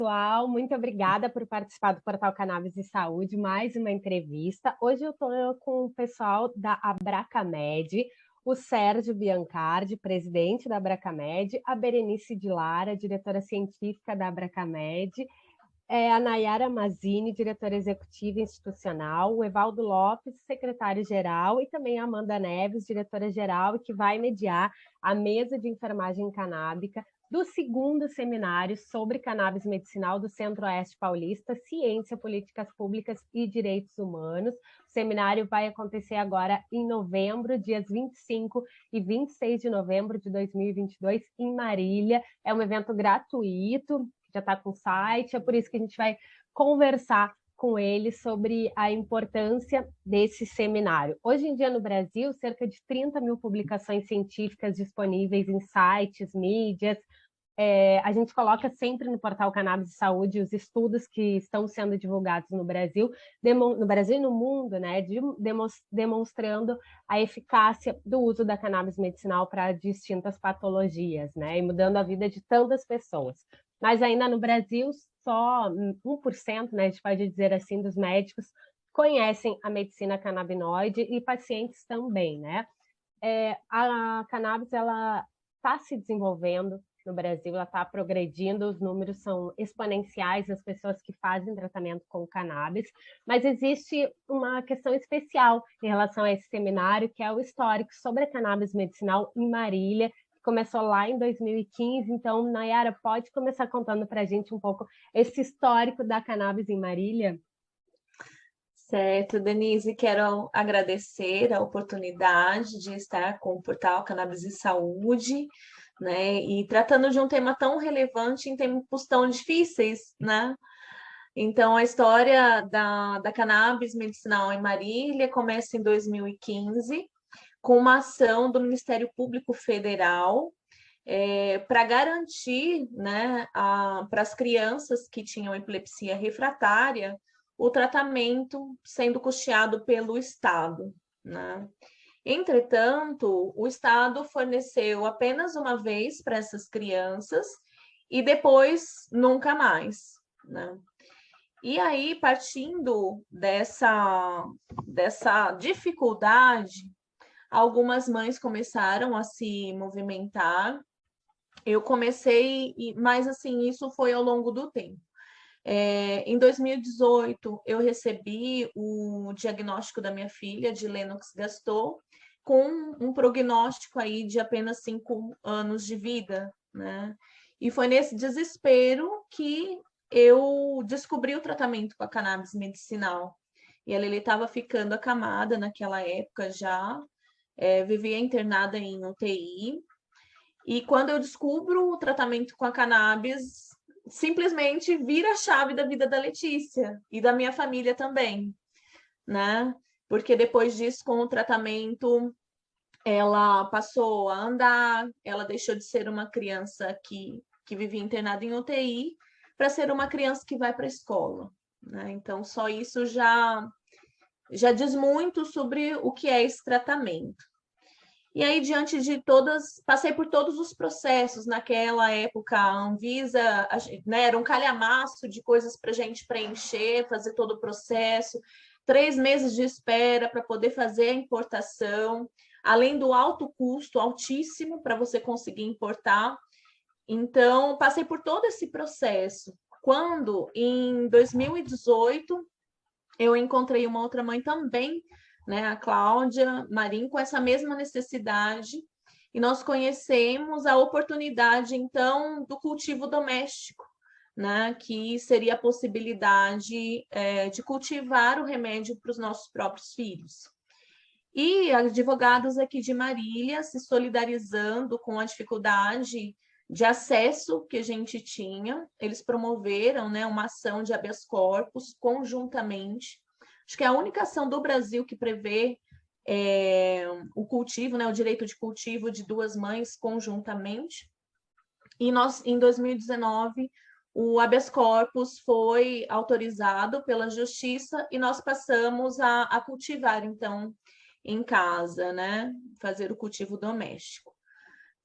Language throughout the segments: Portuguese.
Pessoal, muito obrigada por participar do Portal Cannabis e Saúde, mais uma entrevista. Hoje eu estou com o pessoal da Abracamed, o Sérgio Biancardi, presidente da Abracamed, a Berenice de Lara, diretora científica da Abracamed, a Nayara Mazzini, diretora executiva institucional, o Evaldo Lopes, secretário-geral, e também a Amanda Neves, diretora-geral, que vai mediar a mesa de enfermagem canábica do segundo seminário sobre cannabis medicinal do Centro-Oeste Paulista, Ciência, Políticas Públicas e Direitos Humanos. O seminário vai acontecer agora em novembro, dias 25 e 26 de novembro de 2022, em Marília. É um evento gratuito, já está com o site, é por isso que a gente vai conversar com ele sobre a importância desse seminário. Hoje em dia, no Brasil, cerca de 30 mil publicações científicas disponíveis em sites, mídias. A gente coloca sempre no portal Cannabis e Saúde os estudos que estão sendo divulgados no Brasil e no mundo, né, demonstrando a eficácia do uso da cannabis medicinal para distintas patologias, né, e mudando a vida de tantas pessoas. Mas ainda no Brasil, só 1%, né, a gente pode dizer assim, dos médicos conhecem a medicina canabinoide e pacientes também, né? A cannabis, ela está se desenvolvendo no Brasil, ela está progredindo, os números são exponenciais das pessoas que fazem tratamento com cannabis, mas existe uma questão especial em relação a esse seminário, que é o histórico sobre a cannabis medicinal em Marília, que começou lá em 2015. Então, Nayara, pode começar contando para a gente um pouco esse histórico da cannabis em Marília? Certo, Denise, quero agradecer a oportunidade de estar com o portal Cannabis e Saúde, né? E tratando de um tema tão relevante em tempos tão difíceis, né? Então, a história da cannabis medicinal em Marília começa em 2015, com uma ação do Ministério Público Federal para garantir, né, para as crianças que tinham epilepsia refratária o tratamento sendo custeado pelo Estado, né? Entretanto, o Estado forneceu apenas uma vez para essas crianças e depois nunca mais, né? E aí, partindo dessa dificuldade, algumas mães começaram a se movimentar. Eu comecei, mas assim, isso foi ao longo do tempo. Em 2018, eu recebi o diagnóstico da minha filha de Lennox-Gastaut, com um prognóstico aí de apenas 5 anos de vida, né? E foi nesse desespero que eu descobri o tratamento com a cannabis medicinal. E ela estava ficando acamada naquela época já, vivia internada em UTI. E quando eu descubro o tratamento com a cannabis, simplesmente vira a chave da vida da Letícia e da minha família também, né? Porque depois disso, com o tratamento, ela passou a andar, ela deixou de ser uma criança que vivia internada em UTI para ser uma criança que vai para a escola, né? Então, só isso já diz muito sobre o que é esse tratamento. E aí, diante de passei por todos os processos naquela época, a Anvisa, né, era um calhamaço de coisas para a gente preencher, fazer todo o processo, 3 meses de espera para poder fazer a importação, além do alto custo, altíssimo, para você conseguir importar. Então, passei por todo esse processo. Quando, em 2018, eu encontrei uma outra mãe também, né, a Cláudia Marim, com essa mesma necessidade, e nós conhecemos a oportunidade, então, do cultivo doméstico, né, que seria a possibilidade de cultivar o remédio para os nossos próprios filhos. E advogados aqui de Marília se solidarizando com a dificuldade de acesso que a gente tinha, eles promoveram, né, uma ação de habeas corpus conjuntamente. Acho que é a única ação do Brasil que prevê o cultivo, né, o direito de cultivo de 2 mães conjuntamente. E nós, em 2019, o habeas corpus foi autorizado pela Justiça e nós passamos a cultivar, então, em casa, né, fazer o cultivo doméstico.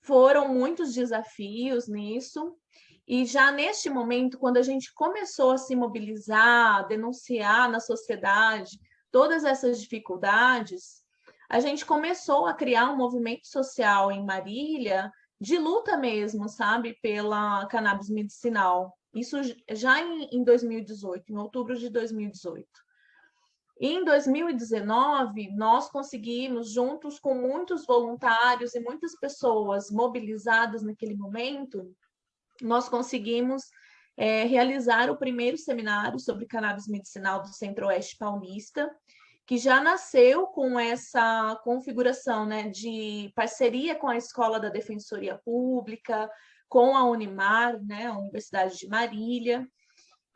Foram muitos desafios nisso, E já neste momento, quando a gente começou a se mobilizar, denunciar na sociedade todas essas dificuldades, a gente começou a criar um movimento social em Marília de luta mesmo, sabe, pela cannabis medicinal. Isso já em 2018, em outubro de 2018. E em 2019, nós conseguimos, juntos com muitos voluntários e muitas pessoas mobilizadas naquele momento, nós conseguimos realizar o primeiro seminário sobre cannabis medicinal do Centro-Oeste Paulista, que já nasceu com essa configuração, né, de parceria com a Escola da Defensoria Pública, com a Unimar, né, a Universidade de Marília,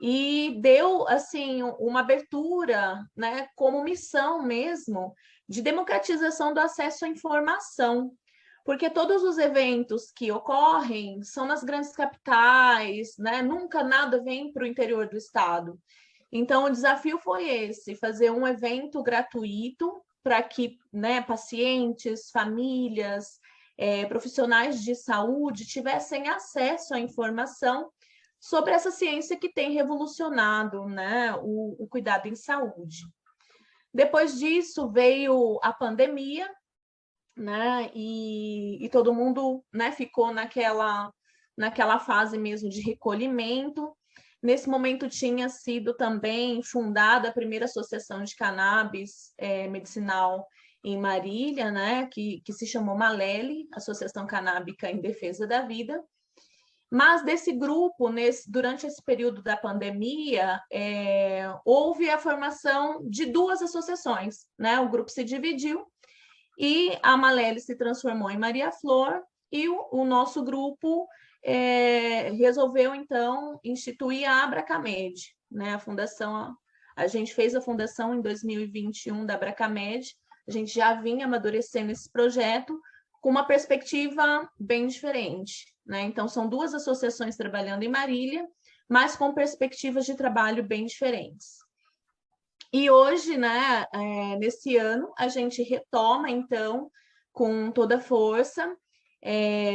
e deu assim uma abertura, né, como missão mesmo de democratização do acesso à informação, porque todos os eventos que ocorrem são nas grandes capitais, né? Nunca nada vem para o interior do estado. Então, o desafio foi esse: fazer um evento gratuito para que, né, pacientes, famílias, profissionais de saúde tivessem acesso à informação sobre essa ciência que tem revolucionado, né, o cuidado em saúde. Depois disso veio a pandemia, né, e todo mundo, né, ficou naquela fase mesmo de recolhimento. Nesse momento tinha sido também fundada a primeira associação de cannabis medicinal em Marília, né, que se chamou Malele, Associação Canábica em Defesa da Vida. Mas desse grupo, durante esse período da pandemia, houve a formação de duas associações, né? O grupo se dividiu e a Malele se transformou em Maria Flor e o nosso grupo resolveu, então, instituir a Abracamed, né? A fundação, a gente fez a fundação em 2021 da Abracamed, a gente já vinha amadurecendo esse projeto com uma perspectiva bem diferente, né? Então, são duas associações trabalhando em Marília, mas com perspectivas de trabalho bem diferentes. E hoje, né, nesse ano, a gente retoma, então, com toda a força,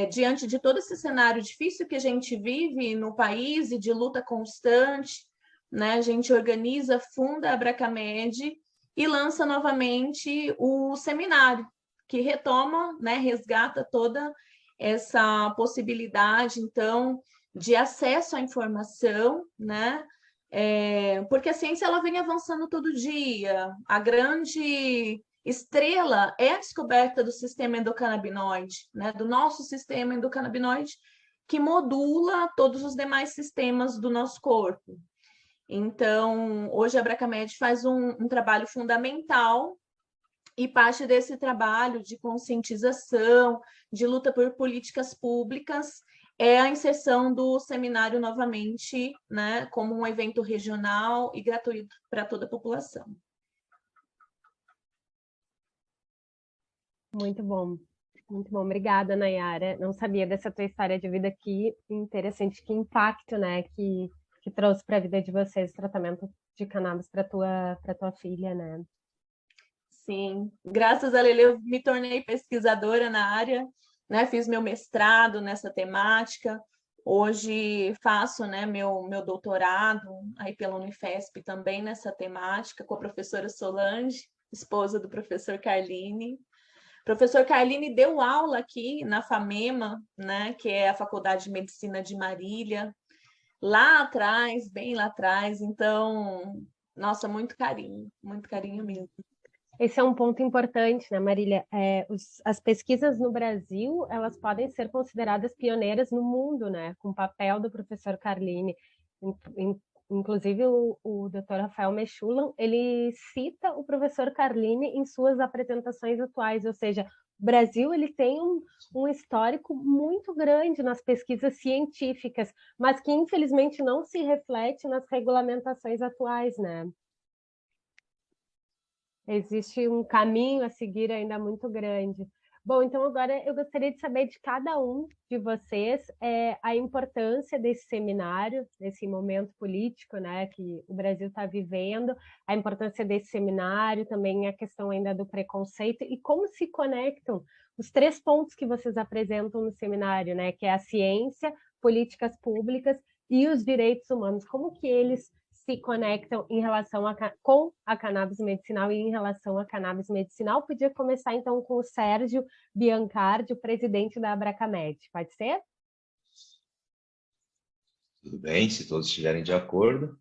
diante de todo esse cenário difícil que a gente vive no país e de luta constante, né, a gente organiza, funda a Abracamed e lança novamente o seminário, que retoma, né, resgata toda essa possibilidade, então, de acesso à informação, né? Porque a ciência ela vem avançando todo dia. A grande estrela é a descoberta do sistema endocannabinoide, né? Do nosso sistema endocannabinoide, que modula todos os demais sistemas do nosso corpo. Então, hoje a Abracamed faz um trabalho fundamental e parte desse trabalho de conscientização, de luta por políticas públicas, é a inserção do seminário novamente, né, como um evento regional e gratuito para toda a população. Muito bom. Muito bom, obrigada, Nayara. Não sabia dessa tua história de vida, que interessante, que impacto, né, que trouxe para a vida de vocês o tratamento de cannabis para tua filha, né? Sim, graças a Lele eu me tornei pesquisadora na área, né? Fiz meu mestrado nessa temática. Hoje faço, né, meu doutorado aí pela Unifesp também nessa temática com a professora Solange, esposa do professor Carline. O professor Carline deu aula aqui na FAMEMA, né, que é a Faculdade de Medicina de Marília, lá atrás, bem lá atrás. Então, nossa, muito carinho mesmo. Esse é um ponto importante, né, Marília? As pesquisas no Brasil, elas podem ser consideradas pioneiras no mundo, né? Com o papel do professor Carline. Inclusive, o Dr. Rafael Mechulam, ele cita o professor Carline em suas apresentações atuais, ou seja, o Brasil ele tem um histórico muito grande nas pesquisas científicas, mas que infelizmente não se reflete nas regulamentações atuais, né? Existe um caminho a seguir ainda muito grande. Bom, então agora eu gostaria de saber de cada um de vocês a importância desse seminário, desse momento político, né, que o Brasil está vivendo, a importância desse seminário, também a questão ainda do preconceito e como se conectam os 3 pontos que vocês apresentam no seminário, né, que é a ciência, políticas públicas e os direitos humanos, como que eles se conectam em relação com a cannabis medicinal e em relação à cannabis medicinal. Podia começar, então, com o Sérgio Biancardi, o presidente da Abracamed. Pode ser? Tudo bem, se todos estiverem de acordo.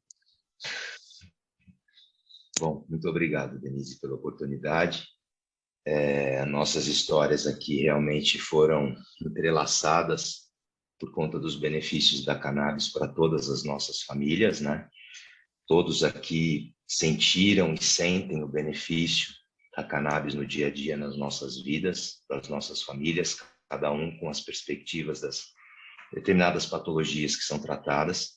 Bom, muito obrigado, Denise, pela oportunidade. Nossas histórias aqui realmente foram entrelaçadas por conta dos benefícios da cannabis para todas as nossas famílias, né? Todos aqui sentiram e sentem o benefício da cannabis no dia a dia nas nossas vidas, das nossas famílias, cada um com as perspectivas das determinadas patologias que são tratadas.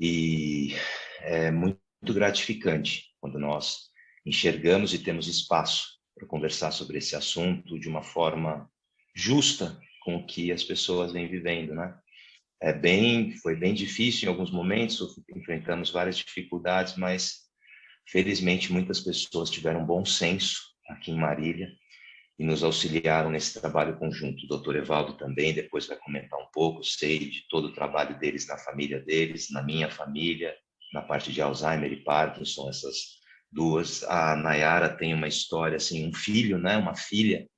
E é muito gratificante quando nós enxergamos e temos espaço para conversar sobre esse assunto de uma forma justa com o que as pessoas vêm vivendo, né? Foi bem difícil em alguns momentos, enfrentamos várias dificuldades, mas felizmente muitas pessoas tiveram bom senso aqui em Marília e nos auxiliaram nesse trabalho conjunto. O Dr. Evaldo também depois vai comentar um pouco, sei de todo o trabalho deles na família deles, na minha família, na parte de Alzheimer e Parkinson, essas duas. A Nayara tem uma história, assim, um filho, né, uma filha.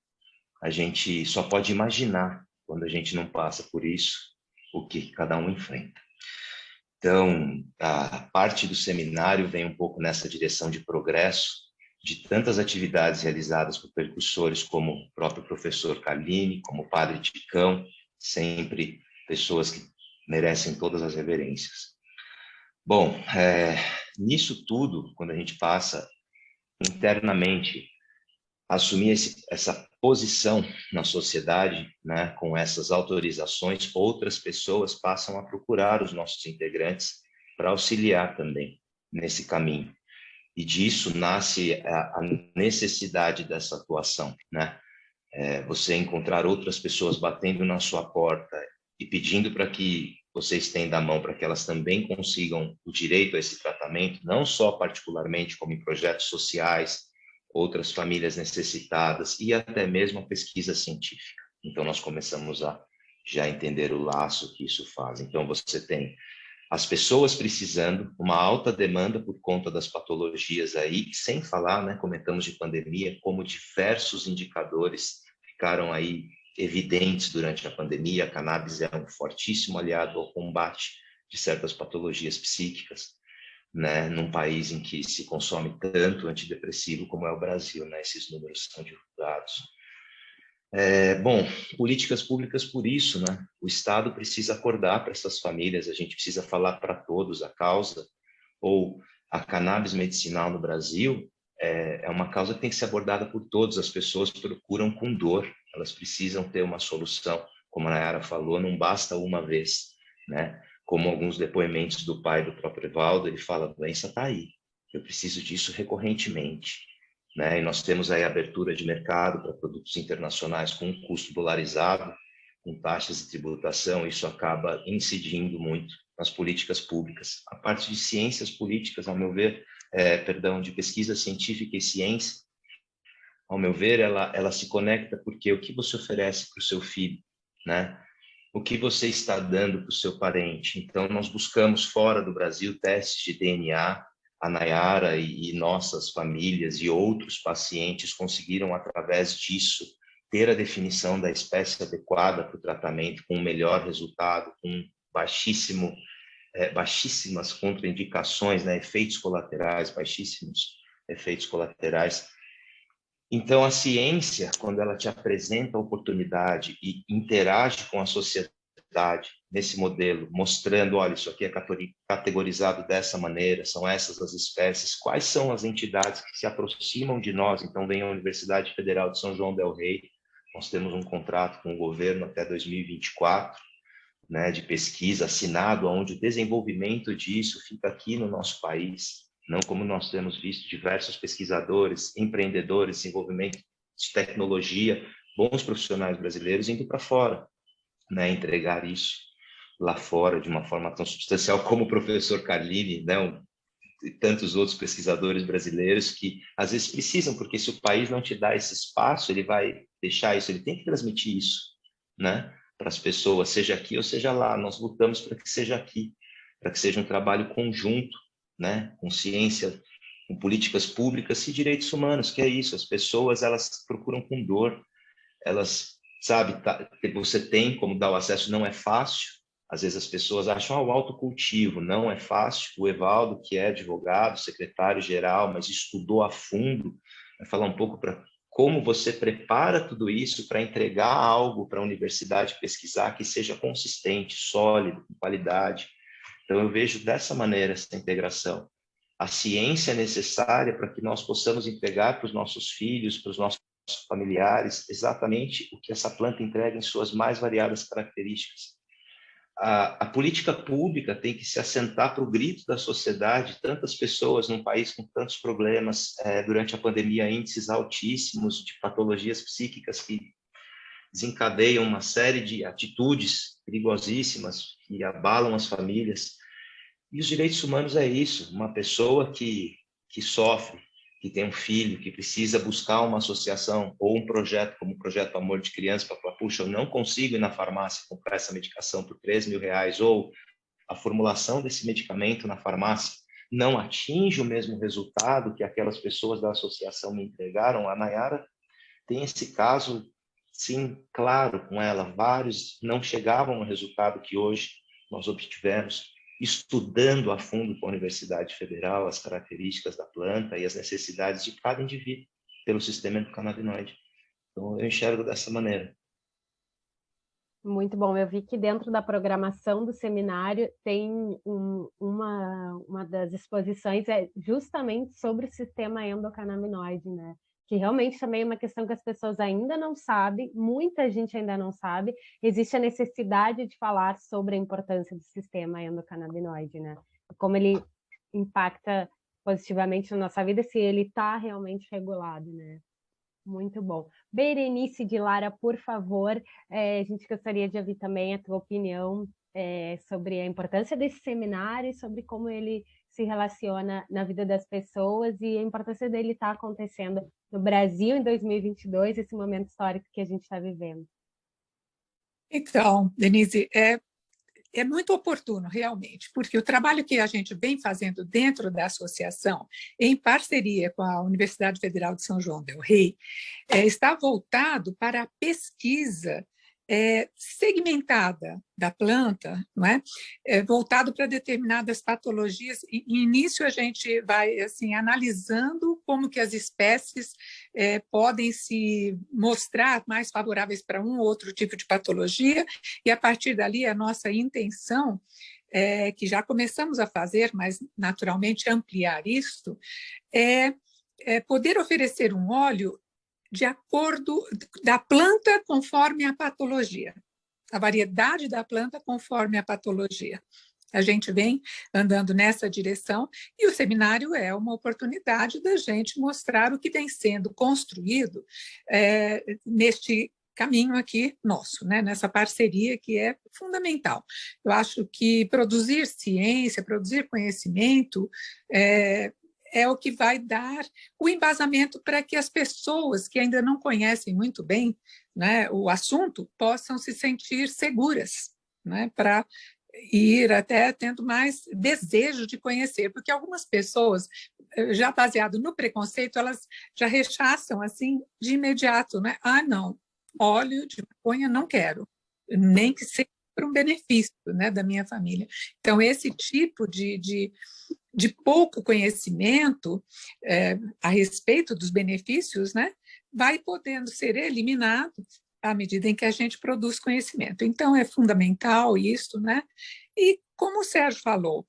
A gente só pode imaginar, quando a gente não passa por isso, o que cada um enfrenta. Então, a parte do seminário vem um pouco nessa direção de progresso, de tantas atividades realizadas por percussores como o próprio professor Carlini, como o padre Ticão, sempre pessoas que merecem todas as reverências. Bom, nisso tudo, quando a gente passa internamente assumir essa posição na sociedade, né, com essas autorizações, outras pessoas passam a procurar os nossos integrantes para auxiliar também nesse caminho. E disso nasce a necessidade dessa atuação, né? Você encontrar outras pessoas batendo na sua porta e pedindo para que você estenda a mão para que elas também consigam o direito a esse tratamento, não só particularmente como em projetos sociais, outras famílias necessitadas e até mesmo a pesquisa científica. Então, nós começamos a já entender o laço que isso faz. Então, você tem as pessoas precisando, uma alta demanda por conta das patologias aí, sem falar, né, comentamos de pandemia, como diversos indicadores ficaram aí evidentes durante a pandemia. A cannabis é um fortíssimo aliado ao combate de certas patologias psíquicas, né, num país em que se consome tanto antidepressivo como é o Brasil, né, esses números são divulgados. Bom, políticas públicas por isso, né, o Estado precisa acordar para essas famílias, a gente precisa falar para todos a causa, ou a cannabis medicinal no Brasil é uma causa que tem que ser abordada por todos, as pessoas procuram com dor, elas precisam ter uma solução, como a Nayara falou, não basta uma vez, né? Como alguns depoimentos do pai do próprio Evaldo, ele fala, a doença está aí, eu preciso disso recorrentemente, né? E nós temos aí abertura de mercado para produtos internacionais com um custo dolarizado, com taxas de tributação, isso acaba incidindo muito nas políticas públicas. A parte de ciências políticas, ao meu ver, de pesquisa científica e ciência, ao meu ver, ela se conecta porque o que você oferece para o seu filho, né? O que você está dando para o seu parente. Então, nós buscamos fora do Brasil testes de DNA, a Nayara e nossas famílias e outros pacientes conseguiram, através disso, ter a definição da espécie adequada para o tratamento, com o melhor resultado, com baixíssimas contraindicações, né, efeitos colaterais, baixíssimos efeitos colaterais. Então, a ciência, quando ela te apresenta a oportunidade e interage com a sociedade nesse modelo, mostrando, olha, isso aqui é categorizado dessa maneira, são essas as espécies, quais são as entidades que se aproximam de nós? Então, vem a Universidade Federal de São João del Rei, nós temos um contrato com o governo até 2024, né, de pesquisa assinado, onde o desenvolvimento disso fica aqui no nosso país, não como nós temos visto diversos pesquisadores, empreendedores, desenvolvimento de tecnologia, bons profissionais brasileiros indo para fora, né, entregar isso lá fora de uma forma tão substancial como o professor Carlini, né, e tantos outros pesquisadores brasileiros que às vezes precisam, porque se o país não te dá esse espaço, ele vai deixar isso, ele tem que transmitir isso, né? para as pessoas, seja aqui ou seja lá. Nós lutamos para que seja aqui, para que seja um trabalho conjunto, né? Com ciência, com políticas públicas e direitos humanos, que é isso. As pessoas, elas procuram com dor, elas, sabe, que você tem como dar o acesso, não é fácil. Às vezes as pessoas acham, o autocultivo, não é fácil. O Evaldo, que é advogado, secretário-geral, mas estudou a fundo, vai falar um pouco para como você prepara tudo isso para entregar algo para a universidade pesquisar que seja consistente, sólido, com qualidade. Então, eu vejo dessa maneira essa integração. A ciência é necessária para que nós possamos entregar para os nossos filhos, para os nossos familiares, exatamente o que essa planta entrega em suas mais variadas características. A política pública tem que se assentar para o grito da sociedade. Tantas pessoas num país com tantos problemas, durante a pandemia, índices altíssimos de patologias psíquicas que desencadeiam uma série de atitudes perigosíssimas que abalam as famílias. E os direitos humanos é isso, uma pessoa que sofre, que tem um filho, que precisa buscar uma associação ou um projeto, como o Projeto Amor de Criança, para falar, puxa, eu não consigo ir na farmácia comprar essa medicação por R$3.000, ou a formulação desse medicamento na farmácia não atinge o mesmo resultado que aquelas pessoas da associação me entregaram. A Nayara tem esse caso, sim, claro com ela. Vários não chegavam ao resultado que hoje nós obtivemos, estudando a fundo com a Universidade Federal as características da planta e as necessidades de cada indivíduo pelo sistema endocannabinoide. Então, eu enxergo dessa maneira. Muito bom. Eu vi que dentro da programação do seminário tem uma das exposições justamente sobre o sistema endocannabinoide, né? Que realmente também é uma questão que as pessoas ainda não sabem, muita gente ainda não sabe. Existe a necessidade de falar sobre a importância do sistema endocannabinoide, né? Como ele impacta positivamente na nossa vida, se ele está realmente regulado, né? Muito bom. Berenice de Lara, por favor, a gente gostaria de ouvir também a tua opinião sobre a importância desse seminário e sobre como ele se relaciona na vida das pessoas e a importância dele estar acontecendo no Brasil em 2022, esse momento histórico que a gente está vivendo. Então, Denise, é muito oportuno, realmente, porque o trabalho que a gente vem fazendo dentro da associação, em parceria com a Universidade Federal de São João del Rei, está voltado para a pesquisa segmentada da planta, não é? Voltado para determinadas patologias. E, início, a gente vai assim, analisando como que as espécies podem se mostrar mais favoráveis para um ou outro tipo de patologia, e, a partir dali, a nossa intenção, que já começamos a fazer, mas, naturalmente, ampliar isso, é poder oferecer um óleo de acordo da planta conforme a patologia, a variedade da planta conforme a patologia. A gente vem andando nessa direção e o seminário é uma oportunidade da gente mostrar o que vem sendo construído neste caminho aqui nosso, né? Nessa parceria que é fundamental. Eu acho que produzir ciência, produzir conhecimento é o que vai dar o embasamento para que as pessoas que ainda não conhecem muito bem, né, o assunto possam se sentir seguras, né, para ir até tendo mais desejo de conhecer, porque algumas pessoas, já baseado no preconceito, elas já rechaçam assim de imediato, né? Não, óleo de maconha não quero, nem que seja para um benefício, né, da minha família. Então, esse tipo de pouco conhecimento a respeito dos benefícios, né, vai podendo ser eliminado à medida em que a gente produz conhecimento. Então, é fundamental isso, né? E, como o Sérgio falou,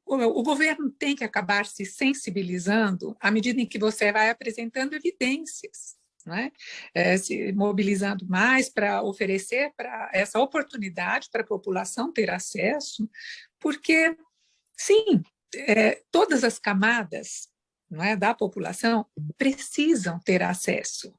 o governo tem que acabar se sensibilizando à medida em que você vai apresentando evidências, né? Se mobilizando mais para oferecer para essa oportunidade para a população ter acesso, porque sim, todas as camadas, não é, da população precisam ter acesso,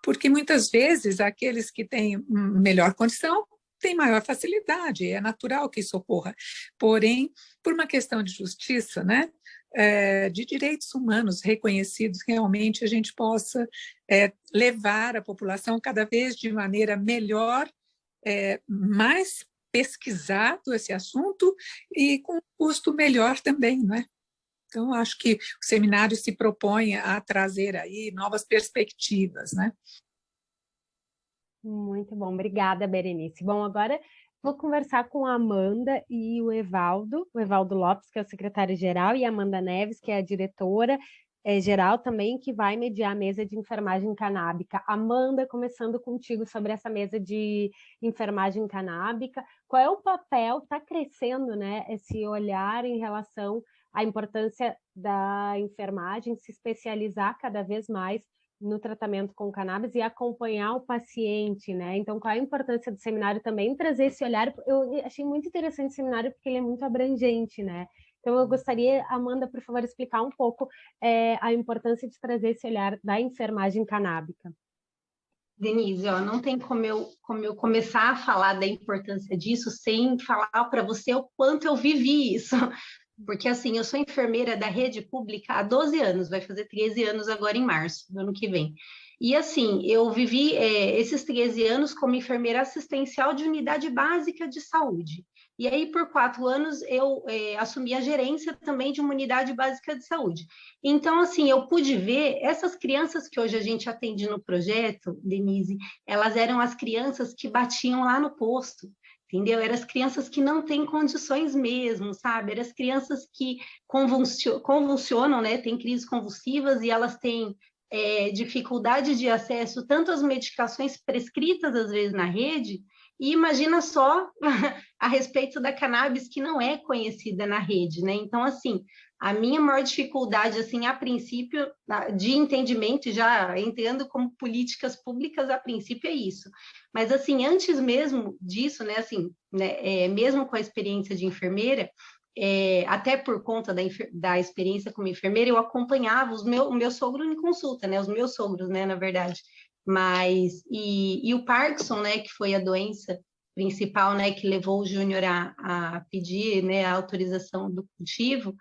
porque muitas vezes aqueles que têm melhor condição têm maior facilidade, é natural que isso ocorra. Porém, por uma questão de justiça, né, de direitos humanos reconhecidos, realmente a gente possa levar a população cada vez de maneira melhor, mais pesquisado esse assunto e com um custo melhor também, não é? Então, acho que o seminário se propõe a trazer aí novas perspectivas, né? Muito bom, obrigada, Berenice. Bom, agora vou conversar com a Amanda e o Evaldo Lopes, que é o secretário-geral, e a Amanda Neves, que é a diretora geral também, que vai mediar a mesa de enfermagem canábica. Amanda, começando contigo sobre essa mesa de enfermagem canábica, qual é o papel, está crescendo, né, esse olhar em relação à importância da enfermagem se especializar cada vez mais no tratamento com cannabis e acompanhar o paciente, né? Então, qual é a importância do seminário também trazer esse olhar? Eu achei muito interessante o seminário porque ele é muito abrangente, né? Então, eu gostaria, Amanda, por favor, explicar um pouco a importância de trazer esse olhar da enfermagem canábica. Denise, ó, não tem como eu começar a falar da importância disso sem falar para você o quanto eu vivi isso. Porque, assim, eu sou enfermeira da rede pública há 12 anos, vai fazer 13 anos agora em março, do ano que vem. E, assim, eu vivi esses 13 anos como enfermeira assistencial de unidade básica de saúde. E aí, por 4 anos, eu assumi a gerência também de uma unidade básica de saúde. Então, assim, eu pude ver essas crianças que hoje a gente atende no projeto, Denise, elas eram as crianças que batiam lá no posto. Entendeu? Eram as crianças que não têm condições mesmo, sabe? Eram as crianças que convulsionam, né? Têm crises convulsivas e elas têm dificuldade de acesso tanto às medicações prescritas, às vezes, na rede, e imagina só a respeito da cannabis que não é conhecida na rede, né? Então, assim, a minha maior dificuldade, assim, a princípio, de entendimento, já entrando como políticas públicas, a princípio é isso. Mas, assim, antes mesmo disso, né, assim, né, mesmo com a experiência de enfermeira, até por conta da experiência como enfermeira, eu acompanhava o meu sogro em consulta, né, os meus sogros, né, na verdade. Mas, e o Parkinson, né, que foi a doença principal, né, que levou o Júnior a pedir, né, a autorização do cultivo,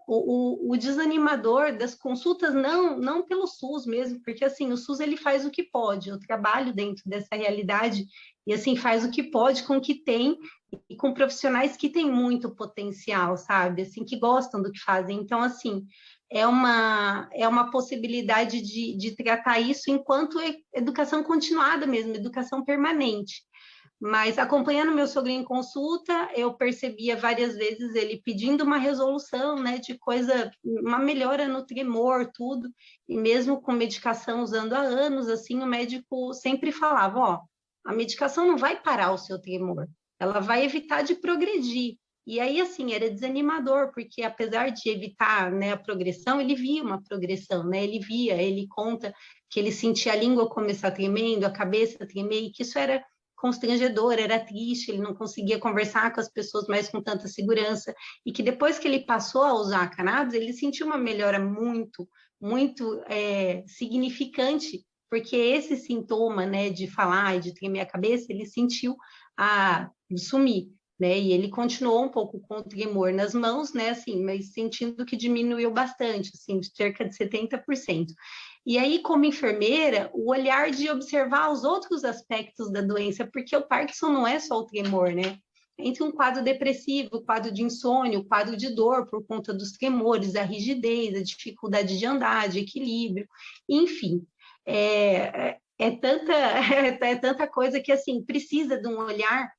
o desanimador das consultas, não pelo SUS mesmo, porque assim, o SUS ele faz o que pode, eu trabalho dentro dessa realidade e assim, faz o que pode com o que tem e com profissionais que têm muito potencial, sabe, assim, que gostam do que fazem, então assim, é uma possibilidade de tratar isso enquanto educação continuada mesmo, educação permanente. Mas acompanhando meu sogrinho em consulta, eu percebia várias vezes ele pedindo uma resolução, né, de coisa, uma melhora no tremor, tudo, e mesmo com medicação usando há anos, assim, o médico sempre falava, ó, a medicação não vai parar o seu tremor, ela vai evitar de progredir. E aí, assim, era desanimador, porque apesar de evitar, né, a progressão, ele via uma progressão, né, ele conta que ele sentia a língua começar tremendo, a cabeça tremer, e que isso era constrangedor, era triste, ele não conseguia conversar com as pessoas mais com tanta segurança, e que depois que ele passou a usar a cannabis, ele sentiu uma melhora muito, muito significante, porque esse sintoma, né, de falar e de tremer a cabeça, ele sentiu sumir, né, e ele continuou um pouco com o tremor nas mãos, né, assim, mas sentindo que diminuiu bastante, assim, de cerca de 70%. E aí, como enfermeira, o olhar de observar os outros aspectos da doença, porque o Parkinson não é só o tremor, né? Entre um quadro depressivo, quadro de insônia, o quadro de dor por conta dos tremores, a rigidez, a dificuldade de andar, de equilíbrio, enfim. É tanta coisa que, assim, precisa de um olhar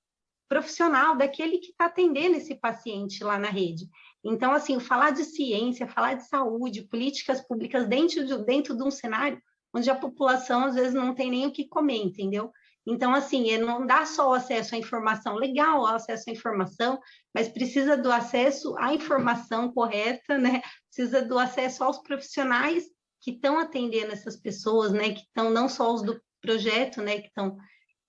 profissional daquele que está atendendo esse paciente lá na rede. Então, assim, falar de ciência, falar de saúde, políticas públicas dentro de um cenário onde a população, às vezes, não tem nem o que comer, entendeu? Então, assim, não dá só o acesso à informação, legal o acesso à informação, mas precisa do acesso à informação correta, né? Precisa do acesso aos profissionais que estão atendendo essas pessoas, né? Que estão, não só os do projeto, né?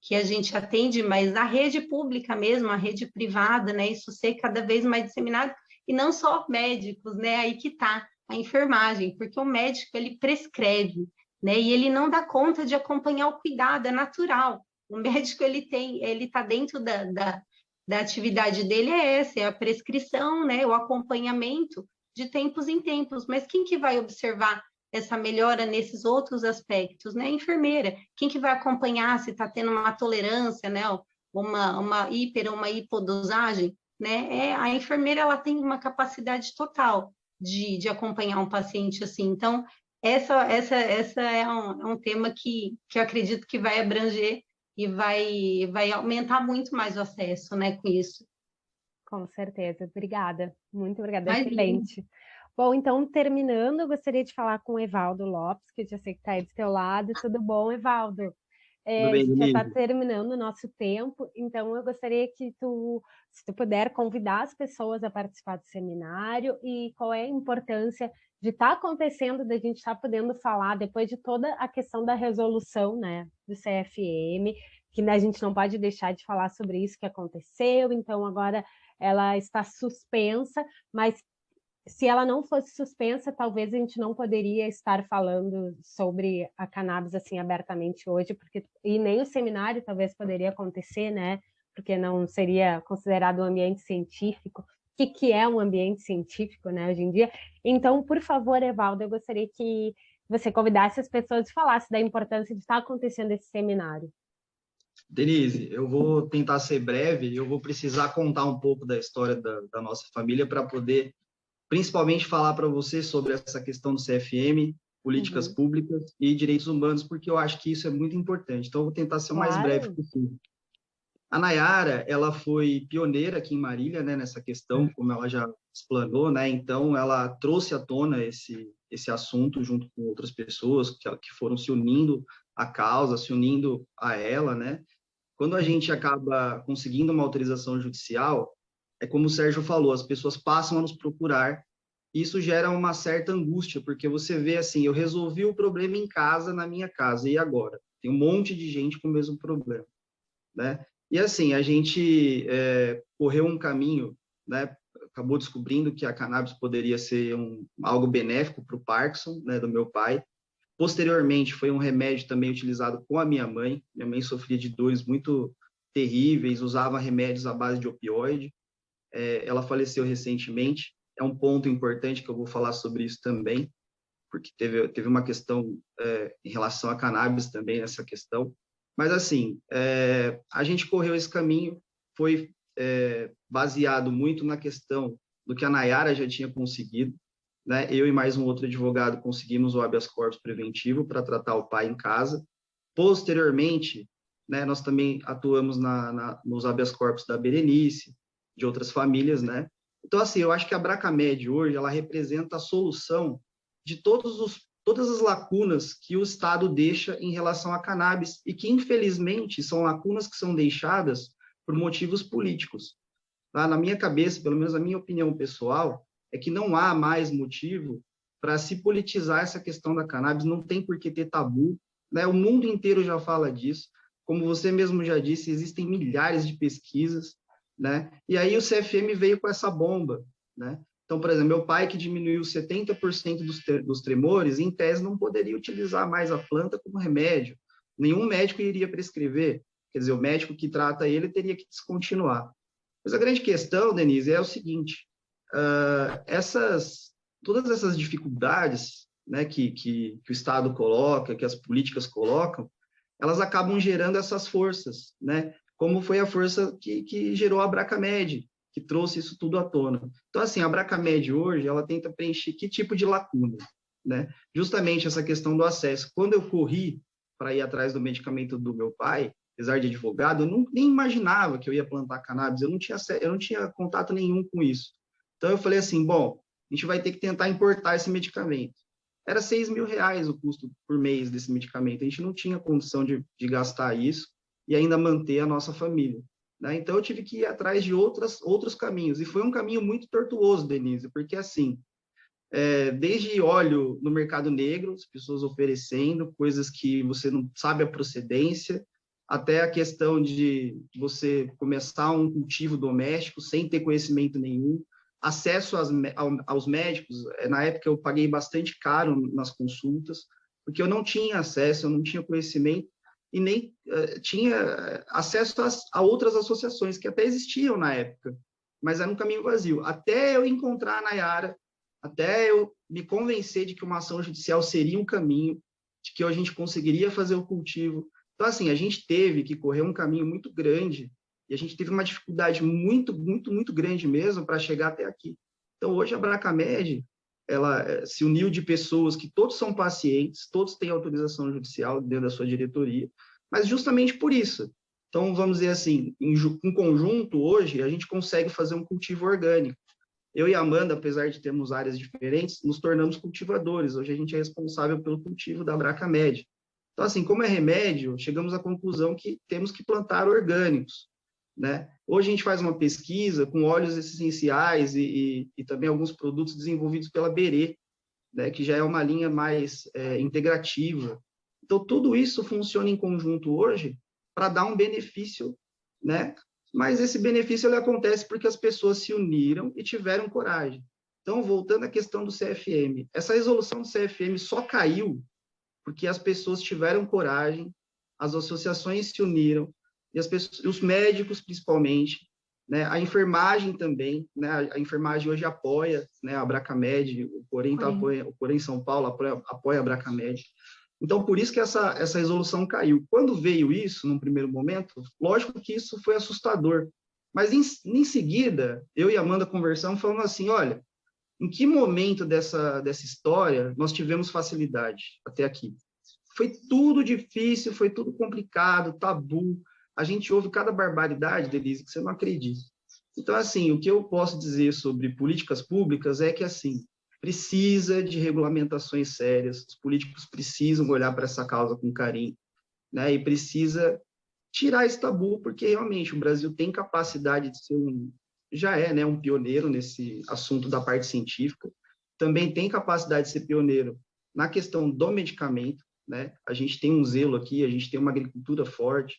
Que a gente atende, mas a rede pública mesmo, a rede privada, né? Isso ser cada vez mais disseminado, e não só médicos, né? Aí que está a enfermagem, porque o médico, ele prescreve, né? E ele não dá conta de acompanhar o cuidado, é natural. O médico, ele está dentro da atividade dele, é essa, é a prescrição, né? O acompanhamento de tempos em tempos, mas quem que vai observar essa melhora nesses outros aspectos, né? A enfermeira, quem que vai acompanhar se está tendo uma tolerância, né? Uma hiper ou uma hipodosagem, né? A enfermeira, ela tem uma capacidade total de acompanhar um paciente assim. Então, essa é um tema que eu acredito que vai abranger e vai aumentar muito mais o acesso, né, com isso. Com certeza, obrigada. Muito obrigada, Imagina. excelente. Bom, então, terminando, eu gostaria de falar com o Evaldo Lopes, que eu já sei que está aí do teu lado. Tudo bom, Evaldo? Tudo A bem, gente já está Denise? terminando o nosso tempo, então eu gostaria que se tu puder, convidar as pessoas a participar do seminário e qual é a importância de estar acontecendo, da gente estar podendo falar, depois de toda a questão da resolução, né, do CFM, que a gente não pode deixar de falar sobre isso que aconteceu, então agora ela está suspensa, mas se ela não fosse suspensa, talvez a gente não poderia estar falando sobre a cannabis assim abertamente hoje, e nem o seminário talvez poderia acontecer, né? Porque não seria considerado um ambiente científico. O que é um ambiente científico, né, hoje em dia? Então, por favor, Evaldo, eu gostaria que você convidasse as pessoas e falasse da importância de estar acontecendo esse seminário. Denise, eu vou tentar ser breve e eu vou precisar contar um pouco da história da nossa família para poder, principalmente, falar para você sobre essa questão do CFM, políticas públicas e direitos humanos, porque eu acho que isso é muito importante. Então, eu vou tentar ser o mais breve possível. A Nayara, ela foi pioneira aqui em Marília, né, nessa questão, como ela já explanou, né? Então, ela trouxe à tona esse assunto junto com outras pessoas que foram se unindo à causa, se unindo a ela, né? Quando a gente acaba conseguindo uma autorização judicial, é como o Sérgio falou, as pessoas passam a nos procurar, e isso gera uma certa angústia, porque você vê assim, eu resolvi o problema em casa, na minha casa, e agora? Tem um monte de gente com o mesmo problema, né? E assim, a gente correu um caminho, né? Acabou descobrindo que a cannabis poderia ser algo benéfico para o Parkinson, né, do meu pai. Posteriormente, foi um remédio também utilizado com a minha mãe. Minha mãe sofria de dores muito terríveis, usava remédios à base de opioide. Ela faleceu recentemente. É um ponto importante que eu vou falar sobre isso também, porque teve uma questão em relação a cannabis também, nessa questão. Mas, assim, a gente correu esse caminho, foi baseado muito na questão do que a Nayara já tinha conseguido, né? Eu e mais um outro advogado conseguimos o habeas corpus preventivo para tratar o pai em casa. Posteriormente, né, nós também atuamos nos habeas corpus da Berenice, de outras famílias, né? Então, assim, eu acho que a Bracamed hoje, ela representa a solução de todas as lacunas que o Estado deixa em relação à cannabis e que, infelizmente, são lacunas que são deixadas por motivos políticos. Tá? Na minha cabeça, pelo menos a minha opinião pessoal, é que não há mais motivo para se politizar essa questão da cannabis, não tem por que ter tabu, né? O mundo inteiro já fala disso, como você mesmo já disse, existem milhares de pesquisas, né? E aí o CFM veio com essa bomba, né? Então, por exemplo, meu pai, que diminuiu 70% dos tremores, em tese não poderia utilizar mais a planta como remédio. Nenhum médico iria prescrever. Quer dizer, o médico que trata ele teria que descontinuar. Mas a grande questão, Denise, é o seguinte, todas essas dificuldades, né, que o Estado coloca, que as políticas colocam, elas acabam gerando essas forças, né? Como foi a força que gerou a Bracamed, que trouxe isso tudo à tona. Então, assim, a Bracamed hoje, ela tenta preencher que tipo de lacuna, né? Justamente essa questão do acesso. Quando eu corri para ir atrás do medicamento do meu pai, apesar de advogado, eu nem imaginava que eu ia plantar cannabis, eu não tinha contato nenhum com isso. Então, eu falei assim, bom, a gente vai ter que tentar importar esse medicamento. Era R$6.000 o custo por mês desse medicamento, a gente não tinha condição de gastar isso e ainda manter a nossa família, né? Então, eu tive que ir atrás de outros caminhos, e foi um caminho muito tortuoso, Denise, porque, assim, desde óleo no mercado negro, as pessoas oferecendo coisas que você não sabe a procedência, até a questão de você começar um cultivo doméstico sem ter conhecimento nenhum, acesso aos médicos. Na época, eu paguei bastante caro nas consultas, porque eu não tinha acesso, eu não tinha conhecimento, e nem tinha acesso a outras associações que até existiam na época, mas era um caminho vazio. Até eu encontrar a Nayara, até eu me convencer de que uma ação judicial seria um caminho, de que a gente conseguiria fazer o cultivo. Então, assim, a gente teve que correr um caminho muito grande e a gente teve uma dificuldade muito, muito, muito grande mesmo para chegar até aqui. Então, hoje a Abracamed, ela se uniu de pessoas que todos são pacientes, todos têm autorização judicial dentro da sua diretoria, mas justamente por isso. Então, vamos dizer assim, em conjunto, hoje, a gente consegue fazer um cultivo orgânico. Eu e a Amanda, apesar de termos áreas diferentes, nos tornamos cultivadores. Hoje a gente é responsável pelo cultivo da Abracamed. Então, assim, como é remédio, chegamos à conclusão que temos que plantar orgânicos, né? Hoje a gente faz uma pesquisa com óleos essenciais e também alguns produtos desenvolvidos pela Berê, né, que já é uma linha mais integrativa. Então, tudo isso funciona em conjunto hoje para dar um benefício, né? Mas esse benefício ele acontece porque as pessoas se uniram e tiveram coragem. Então, voltando à questão do CFM, essa resolução do CFM só caiu porque as pessoas tiveram coragem, as associações se uniram, e os médicos, principalmente, né, a enfermagem também, né, a enfermagem hoje apoia, né, a Abracamed, o Porém São Paulo apoia a Abracamed. Então, por isso que essa resolução caiu. Quando veio isso, num primeiro momento, lógico que isso foi assustador, mas em seguida, eu e a Amanda conversamos, falando assim, olha, em que momento dessa história nós tivemos facilidade até aqui? Foi tudo difícil, foi tudo complicado, tabu, a gente ouve cada barbaridade, Denise, que você não acredita. Então, assim, o que eu posso dizer sobre políticas públicas é que, assim, precisa de regulamentações sérias, os políticos precisam olhar para essa causa com carinho, né? E precisa tirar esse tabu, porque realmente o Brasil tem capacidade de ser já é, né, um pioneiro nesse assunto da parte científica, também tem capacidade de ser pioneiro na questão do medicamento, né? A gente tem um zelo aqui, a gente tem uma agricultura forte,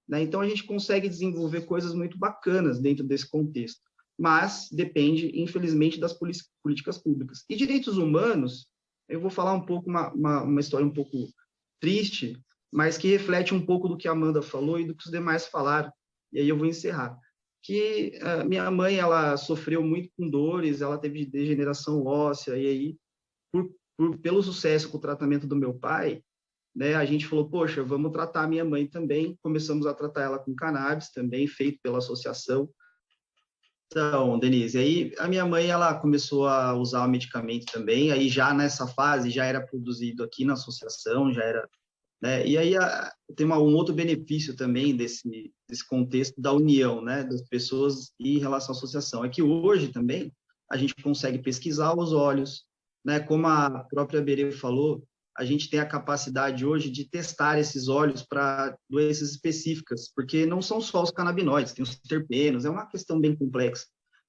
né? Então a gente consegue desenvolver coisas muito bacanas dentro desse contexto, mas depende, infelizmente, das políticas públicas. E direitos humanos, eu vou falar um pouco, uma história um pouco triste, mas que reflete um pouco do que a Amanda falou e do que os demais falaram, e aí eu vou encerrar. Que minha mãe, ela sofreu muito com dores, ela teve degeneração óssea, e aí, pelo sucesso com o tratamento do meu pai, né, a gente falou, poxa, vamos tratar a minha mãe também, começamos a tratar ela com cannabis também, feito pela associação. Então, Denise, aí a minha mãe, ela começou a usar o medicamento também, aí já nessa fase, já era produzido aqui na associação, já era, né, e aí tem um outro benefício também desse contexto da união, né, das pessoas em relação à associação, é que hoje também a gente consegue pesquisar os óleos, né, como a própria Berê falou, a gente tem a capacidade hoje de testar esses óleos para doenças específicas, porque não são só os canabinoides, tem os terpenos, é uma questão bem complexa.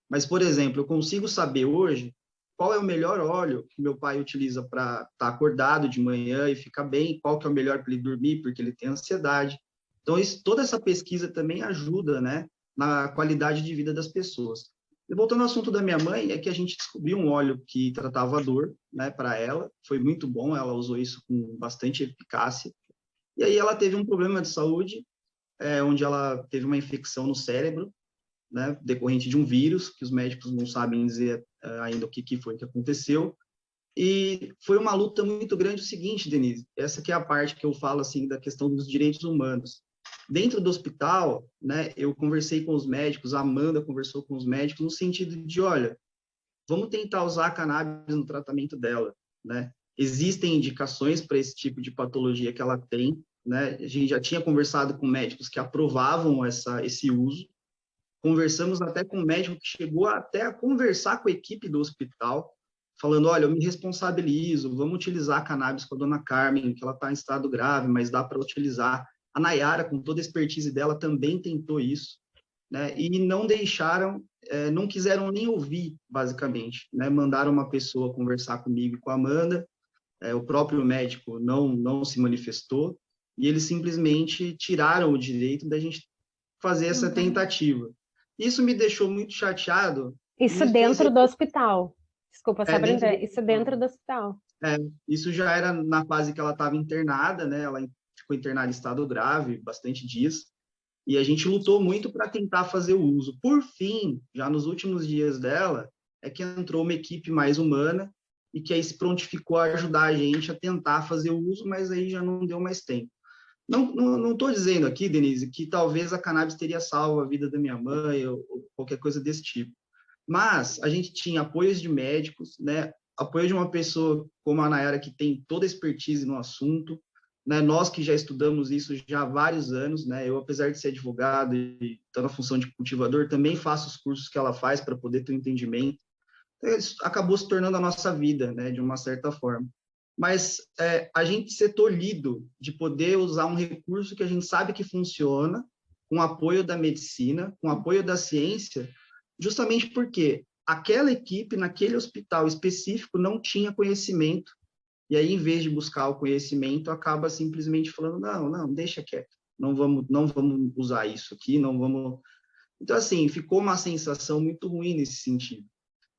Mas, por exemplo, eu consigo saber hoje qual é o melhor óleo que meu pai utiliza para estar acordado de manhã e ficar bem, qual que é o melhor para ele dormir, porque ele tem ansiedade. Então, toda essa pesquisa também ajuda, né, na qualidade de vida das pessoas. E voltando ao assunto da minha mãe, é que a gente descobriu um óleo que tratava a dor, né, para ela, foi muito bom, ela usou isso com bastante eficácia, e aí ela teve um problema de saúde, onde ela teve uma infecção no cérebro, né, decorrente de um vírus, que os médicos não sabem dizer ainda o que foi que aconteceu, e foi uma luta muito grande. O seguinte, Denise, essa que é a parte que eu falo, assim, da questão dos direitos humanos. Dentro do hospital, né, eu conversei com os médicos, a Amanda conversou com os médicos, no sentido de, olha, vamos tentar usar a cannabis no tratamento dela, né? Existem indicações para esse tipo de patologia que ela tem, né? A gente já tinha conversado com médicos que aprovavam esse uso, conversamos até com um médico que chegou até a conversar com a equipe do hospital, falando, olha, eu me responsabilizo, vamos utilizar a cannabis com a dona Carmen, que ela está em estado grave, mas dá para utilizar. A Nayara, com toda a expertise dela, também tentou isso, né? E não deixaram, não quiseram nem ouvir, basicamente, né? Mandaram uma pessoa conversar comigo e com a Amanda, o próprio médico não se manifestou, e eles simplesmente tiraram o direito da gente fazer essa tentativa. Isso me deixou muito chateado. Isso dentro do hospital. Desculpa, só para entender. Isso dentro do hospital. Isso já era na fase que ela estava internada, né? Ela ficou internada em estado grave, bastante dias, e a gente lutou muito para tentar fazer o uso. Por fim, já nos últimos dias dela, é que entrou uma equipe mais humana e que aí se prontificou a ajudar a gente a tentar fazer o uso, mas aí já não deu mais tempo. Não estou dizendo aqui, Denise, que talvez a cannabis teria salvo a vida da minha mãe ou qualquer coisa desse tipo. Mas a gente tinha apoios de médicos, né? Apoio de uma pessoa como a Nayara, que tem toda a expertise no assunto, né? Nós que já estudamos isso já há vários anos, né? Eu, apesar de ser advogado e estar na função de cultivador, também faço os cursos que ela faz para poder ter um entendimento. Então, isso acabou se tornando a nossa vida, né? De uma certa forma. Mas a gente ser tolhido de poder usar um recurso que a gente sabe que funciona, com o apoio da medicina, com o apoio da ciência, justamente porque aquela equipe, naquele hospital específico, não tinha conhecimento, e aí, em vez de buscar o conhecimento, acaba simplesmente falando, não, deixa quieto, não vamos usar isso aqui, não vamos... Então, assim, ficou uma sensação muito ruim nesse sentido.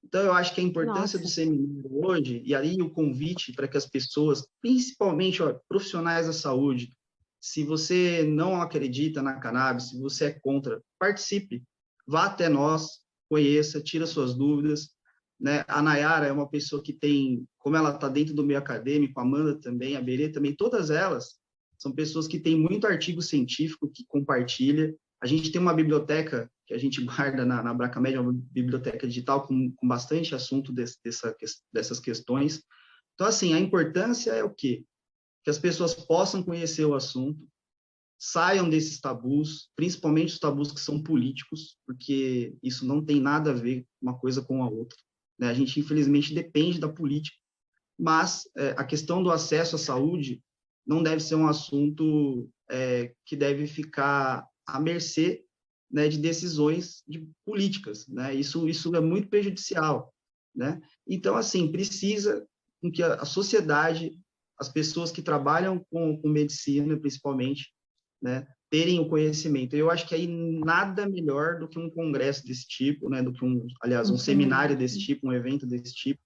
Então, eu acho que a importância do seminário hoje, e aí o convite para que as pessoas, principalmente profissionais da saúde, se você não acredita na cannabis, se você é contra, participe, vá até nós, conheça, tira suas dúvidas, né? A Nayara é uma pessoa que tem, como ela está dentro do meio acadêmico, a Amanda também, a Berê também, todas elas são pessoas que têm muito artigo científico, que compartilha. A gente tem uma biblioteca que a gente guarda na Abracamed, uma biblioteca digital com bastante assunto dessas questões. Então, assim, a importância é o quê? Que as pessoas possam conhecer o assunto, saiam desses tabus, principalmente os tabus que são políticos, porque isso não tem nada a ver uma coisa com a outra, né? A gente, infelizmente, depende da política, mas a questão do acesso à saúde não deve ser um assunto que deve ficar à mercê, né, de decisões políticas, né? Isso é muito prejudicial, né? Então, assim, precisa que a sociedade, as pessoas que trabalham com medicina, principalmente, né, terem o conhecimento. Eu acho que aí nada melhor do que um congresso desse tipo, né, do que um seminário desse tipo, um evento desse tipo,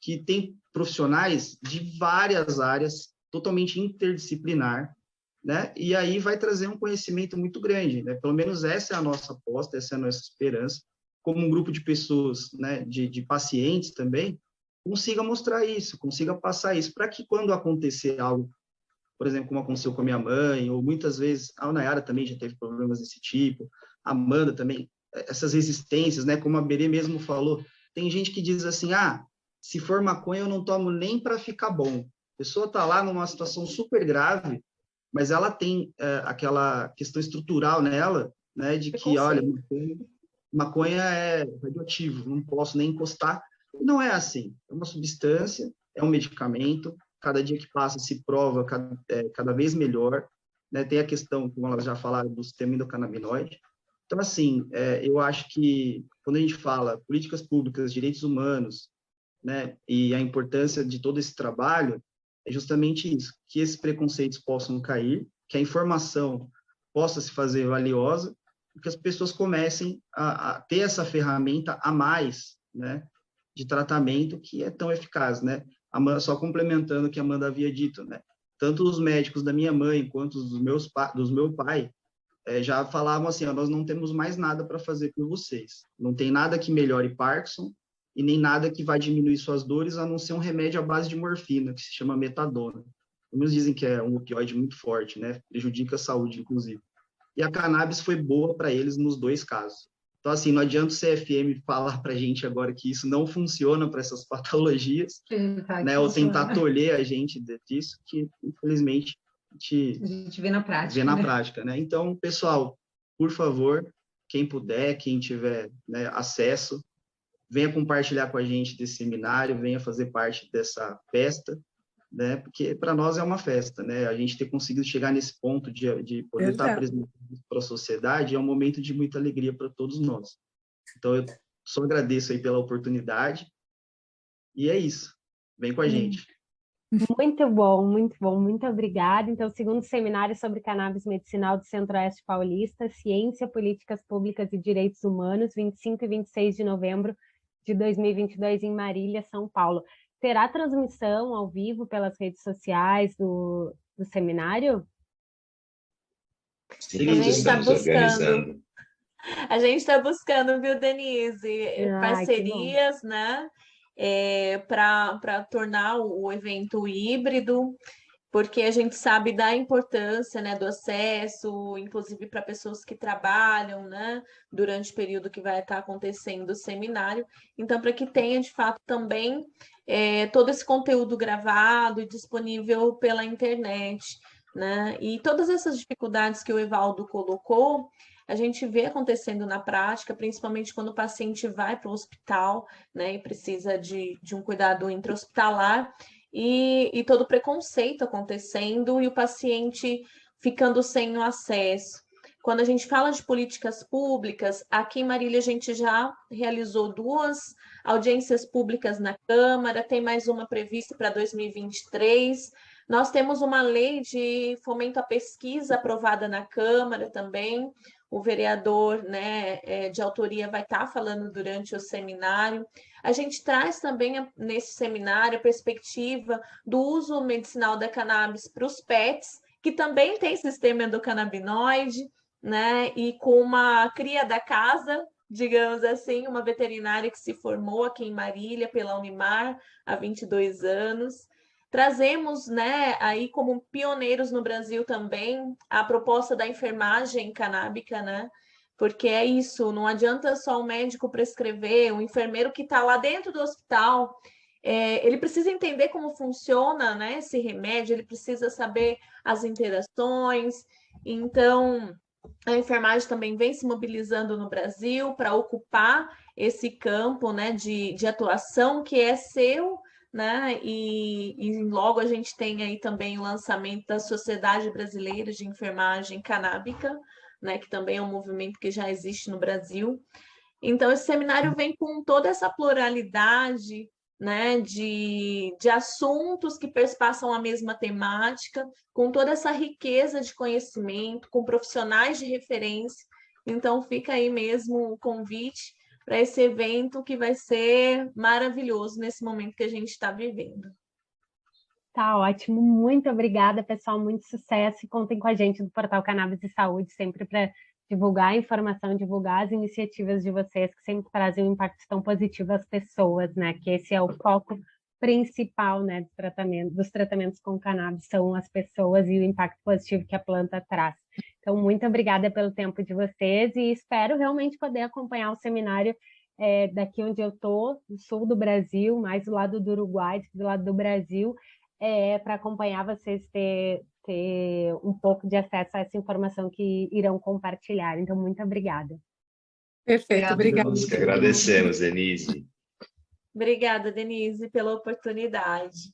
que tem profissionais de várias áreas, totalmente interdisciplinar, né, e aí vai trazer um conhecimento muito grande, né, pelo menos essa é a nossa aposta, essa é a nossa esperança, como um grupo de pessoas, né, de pacientes também, consiga mostrar isso, consiga passar isso, para que quando acontecer algo, por exemplo, como aconteceu com a minha mãe, ou muitas vezes a Nayara também já teve problemas desse tipo, a Amanda também, essas resistências, né? Como a Berê mesmo falou, tem gente que diz assim, se for maconha eu não tomo nem para ficar bom. A pessoa está lá numa situação super grave, mas ela tem aquela questão estrutural nela, né? De que, olha, maconha é radioativo, não posso nem encostar. Não é assim, é uma substância, é um medicamento, cada dia que passa se prova cada vez melhor, né? Tem a questão, como elas já falaram, do sistema endocannabinoide. Então, assim, eu acho que quando a gente fala políticas públicas, direitos humanos, né, e a importância de todo esse trabalho, é justamente isso, que esses preconceitos possam cair, que a informação possa se fazer valiosa, e que as pessoas comecem a ter essa ferramenta a mais, né, de tratamento que é tão eficaz, né? Só complementando o que a Amanda havia dito, né? Tanto os médicos da minha mãe quanto dos meu pai já falavam assim, nós não temos mais nada para fazer por vocês. Não tem nada que melhore Parkinson e nem nada que vai diminuir suas dores, a não ser um remédio à base de morfina, que se chama metadona. Alguns dizem que é um opioide muito forte, né? Prejudica a saúde, inclusive. E a cannabis foi boa para eles nos dois casos. Então, assim, não adianta o CFM falar para a gente agora que isso não funciona para essas patologias, né? Ou tentar tolher a gente disso, que, infelizmente, a gente vê na prática. Né? Então, pessoal, por favor, quem puder, quem tiver, né, acesso, venha compartilhar com a gente desse seminário, venha fazer parte dessa festa, né? Porque para nós é uma festa, né? A gente ter conseguido chegar nesse ponto de poder estar apresentando para a sociedade é um momento de muita alegria para todos nós. Então, eu só agradeço aí pela oportunidade e é isso. Vem com a gente. Muito bom, muito obrigada. Então, o segundo seminário sobre cannabis medicinal do Centro-Oeste Paulista, Ciência, Políticas Públicas e Direitos Humanos, 25 e 26 de novembro de 2022 em Marília, São Paulo. Terá transmissão ao vivo pelas redes sociais do seminário? Sim, estamos organizando. A gente está buscando, viu, Denise, Ai, que bom. parcerias, né, para tornar o evento híbrido, porque a gente sabe da importância, né, do acesso, inclusive para pessoas que trabalham, né, durante o período que vai estar acontecendo o seminário. Então, para que tenha, de fato, também todo esse conteúdo gravado e disponível pela internet, né? E todas essas dificuldades que o Evaldo colocou, a gente vê acontecendo na prática, principalmente quando o paciente vai para o hospital, né, e precisa de um cuidado intra-hospitalar, e todo o preconceito acontecendo e o paciente ficando sem o acesso. Quando a gente fala de políticas públicas, aqui em Marília a gente já realizou 2 audiências públicas na Câmara, tem mais uma prevista para 2023. Nós temos uma lei de fomento à pesquisa aprovada na Câmara também. O vereador, né, de autoria vai estar falando durante o seminário. A gente traz também nesse seminário a perspectiva do uso medicinal da cannabis para os pets, que também tem sistema endocannabinoide, né? E com uma cria da casa, digamos assim, uma veterinária que se formou aqui em Marília pela Unimar há 22 anos. Trazemos, né, aí como pioneiros no Brasil também, a proposta da enfermagem canábica, né? Porque é isso, não adianta só o médico prescrever, o enfermeiro que está lá dentro do hospital, ele precisa entender como funciona, né, esse remédio, ele precisa saber as interações. Então, a enfermagem também vem se mobilizando no Brasil para ocupar esse campo, né, de atuação que é seu, né? E logo a gente tem aí também o lançamento da Sociedade Brasileira de Enfermagem Canábica, né, que também é um movimento que já existe no Brasil. Então, esse seminário vem com toda essa pluralidade, né, de assuntos que perspassam a mesma temática, com toda essa riqueza de conhecimento, com profissionais de referência. Então, fica aí mesmo o convite para esse evento que vai ser maravilhoso nesse momento que a gente está vivendo. Tá ótimo, muito obrigada, pessoal, muito sucesso e contem com a gente do Portal Cannabis e Saúde sempre para divulgar a informação, divulgar as iniciativas de vocês que sempre trazem um impacto tão positivo às pessoas, né? Que esse é o foco principal, né, dos tratamentos com cannabis, são as pessoas e o impacto positivo que a planta traz. Então, muito obrigada pelo tempo de vocês e espero realmente poder acompanhar o seminário daqui onde eu estou, no sul do Brasil, mais do lado do Uruguai, do lado do Brasil, para acompanhar vocês ter um pouco de acesso a essa informação que irão compartilhar. Então, muito obrigada. Perfeito, obrigada. Nós que agradecemos, Denise. Obrigada, Denise, pela oportunidade.